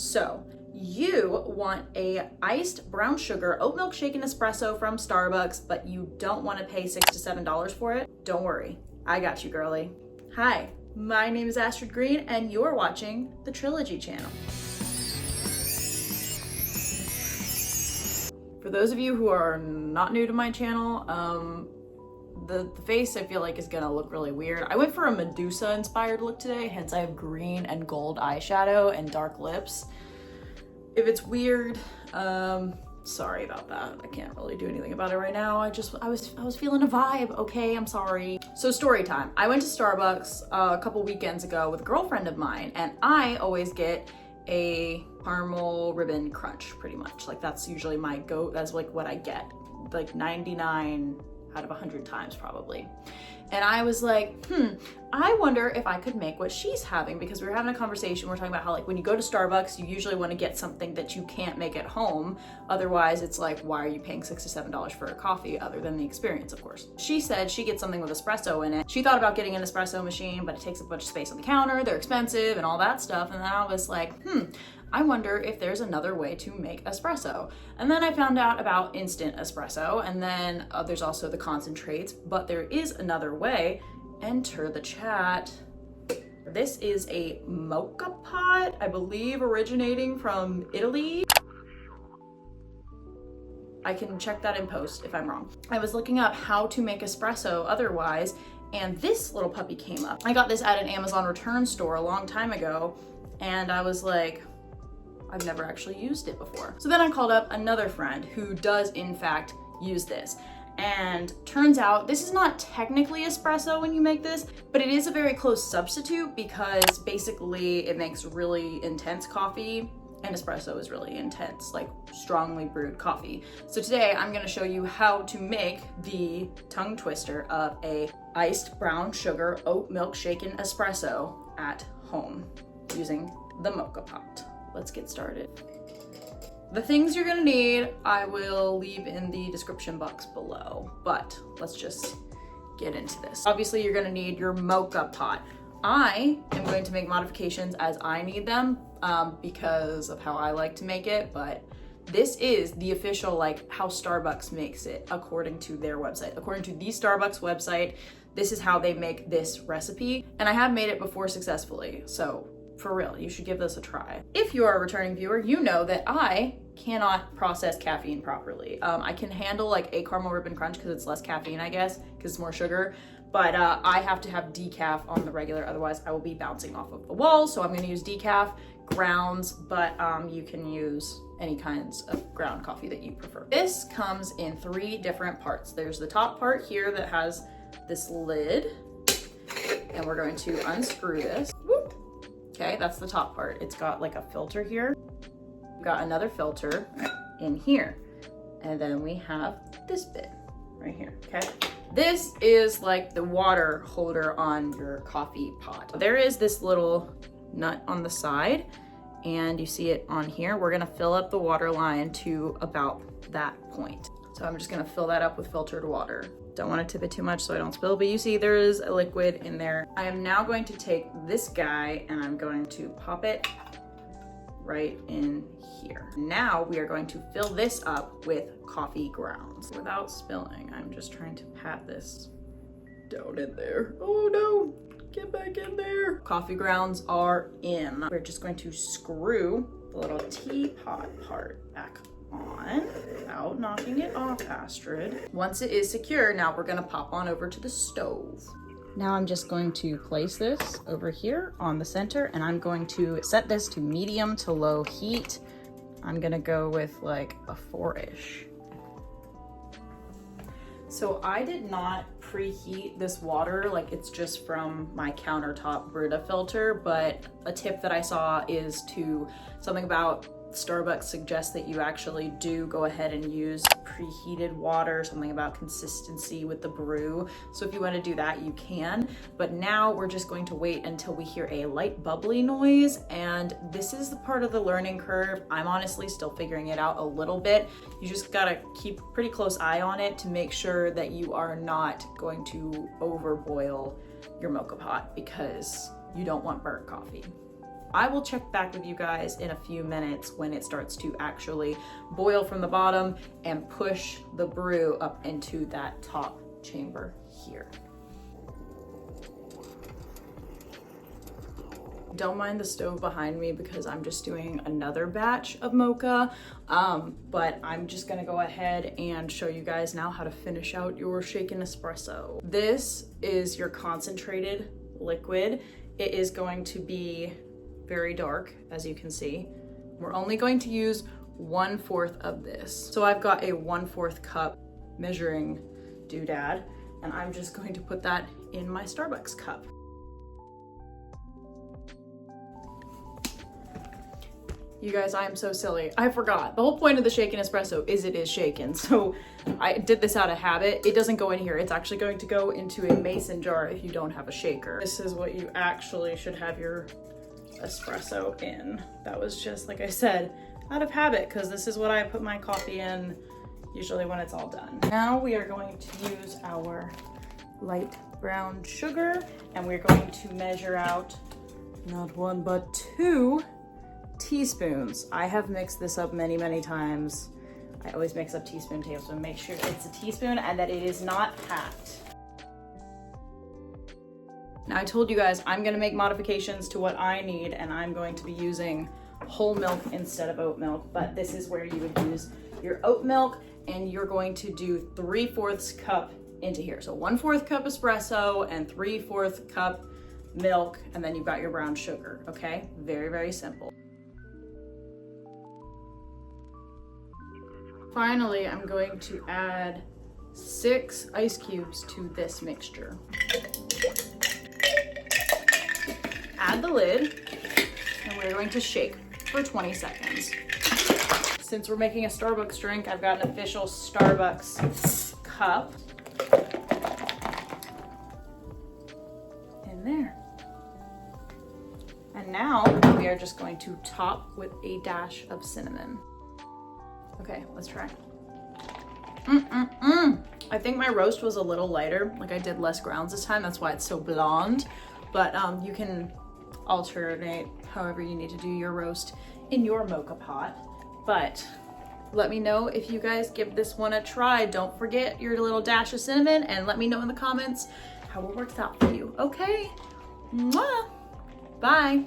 So you want a iced brown sugar oat milk shaken espresso from Starbucks, but you don't want to pay $6 to $7 for it? Don't worry, I got you, girly. Hi, my name is Astrid Green, and you're watching the Trilogy channel. For those of you who are not new to my channel, the face I feel like is gonna look really weird. I went for a Medusa inspired look today, hence I have green and gold eyeshadow and dark lips. If it's weird, sorry about that. I can't really do anything about it right now. I was feeling a vibe, okay? I'm sorry. So story time. I went to Starbucks a couple weekends ago with a girlfriend of mine, and I always get a caramel ribbon crunch, pretty much. Like that's usually that's like what I get, like 99 out of 100 times probably. And I was like, I wonder if I could make what she's having, because we were having a conversation. We're talking about how like when you go to Starbucks, you usually want to get something that you can't make at home. Otherwise it's like, why are you paying $6 to $7 for a coffee other than the experience, of course. She said she gets something with espresso in it. She thought about getting an espresso machine, but it takes a bunch of space on the counter, they're expensive and all that stuff. And then I was like, I wonder if there's another way to make espresso. And then I found out about instant espresso, and then there's also the concentrates, but there is another way. Enter the chat. This is a Moka Pot, I believe originating from Italy. I can check that in post if I'm wrong. I was looking up how to make espresso otherwise, and this little puppy came up. I got this at an Amazon return store a long time ago, and I was like, I've never actually used it before. So then I called up another friend who does in fact use this. And turns out this is not technically espresso when you make this, but it is a very close substitute, because basically it makes really intense coffee, and espresso is really intense, like strongly brewed coffee. So today I'm gonna show you how to make the tongue twister of a iced brown sugar oat milk shaken espresso at home using the Moka Pot. Let's get started. The things you're gonna need, I will leave in the description box below, but let's just get into this. Obviously, you're gonna need your Moka Pot. I am going to make modifications as I need them because of how I like to make it, but this is the official, like how Starbucks makes it according to their website. According to the Starbucks website, this is how they make this recipe, and I have made it before successfully, so for real, you should give this a try. If you are a returning viewer, you know that I cannot process caffeine properly. I can handle like a caramel ribbon crunch because it's less caffeine, I guess, because it's more sugar, but I have to have decaf on the regular, otherwise I will be bouncing off of the wall. So I'm gonna use decaf, grounds, but you can use any kinds of ground coffee that you prefer. This comes in 3 different parts. There's the top part here that has this lid, and we're going to unscrew this. Whoop. Okay, that's the top part. It's got like a filter here. We've got another filter in here. And then we have this bit right here, okay? This is like the water holder on your coffee pot. There is this little nut on the side, and you see it on here. We're gonna fill up the water line to about that point. So I'm just gonna fill that up with filtered water. Don't want to tip it too much so I don't spill, but you see there is a liquid in there. I am now going to take this guy and I'm going to pop it right in here. Now we are going to fill this up with coffee grounds. Without spilling, I'm just trying to pat this down in there. Oh no, get back in there. Coffee grounds are in. We're just going to screw the little teapot part back on without knocking it off, Astrid. Once it is secure, now we're gonna pop on over to the stove. Now I'm just going to place this over here on the center, and I'm going to set this to medium to low heat. I'm gonna go with like a 4-ish. So I did not preheat this water, like it's just from my countertop Brita filter, but a tip that I saw is something about Starbucks suggests that you actually do go ahead and use preheated water, something about consistency with the brew. So if you want to do that, you can. But now we're just going to wait until we hear a light bubbly noise. And this is the part of the learning curve. I'm honestly still figuring it out a little bit. You just gotta keep a pretty close eye on it to make sure that you are not going to overboil your Moka Pot, because you don't want burnt coffee. I will check back with you guys in a few minutes when it starts to actually boil from the bottom and push the brew up into that top chamber here. Don't mind the stove behind me because I'm just doing another batch of mocha, but I'm just gonna go ahead and show you guys now how to finish out your shaken espresso. This is your concentrated liquid. It is going to be very dark, as you can see. We're only going to use 1/4 of this. So I've got a 1/4 cup measuring doodad, and I'm just going to put that in my Starbucks cup. You guys, I am so silly. I forgot. The whole point of the shaken espresso is it is shaken. So I did this out of habit. It doesn't go in here. It's actually going to go into a mason jar if you don't have a shaker. This is what you actually should have your espresso in. That was just, like I said, out of habit, because this is what I put my coffee in usually when it's all done. Now we are going to use our light brown sugar, and we're going to measure out not 1 but 2 teaspoons. I have mixed this up many, many times. I always mix up teaspoon, tablespoon. Make sure it's a teaspoon and that it is not packed. Now I told you guys I'm gonna make modifications to what I need, and I'm going to be using whole milk instead of oat milk, but this is where you would use your oat milk, and you're going to do 3/4 cup into here. So 1/4 cup espresso and 3/4 cup milk, and then you've got your brown sugar, okay? Very, very simple. Finally, I'm going to add 6 ice cubes to this mixture. Add the lid, and we're going to shake for 20 seconds. Since we're making a Starbucks drink, I've got an official Starbucks cup in there. And now we are just going to top with a dash of cinnamon. Okay, let's try. I think my roast was a little lighter, like I did less grounds this time, that's why it's so blonde. But you can alternate however you need to do your roast in your Moka Pot. But let me know if you guys give this one a try. Don't forget your little dash of cinnamon, and let me know in the comments how it works out for you. Okay, mwah. Bye.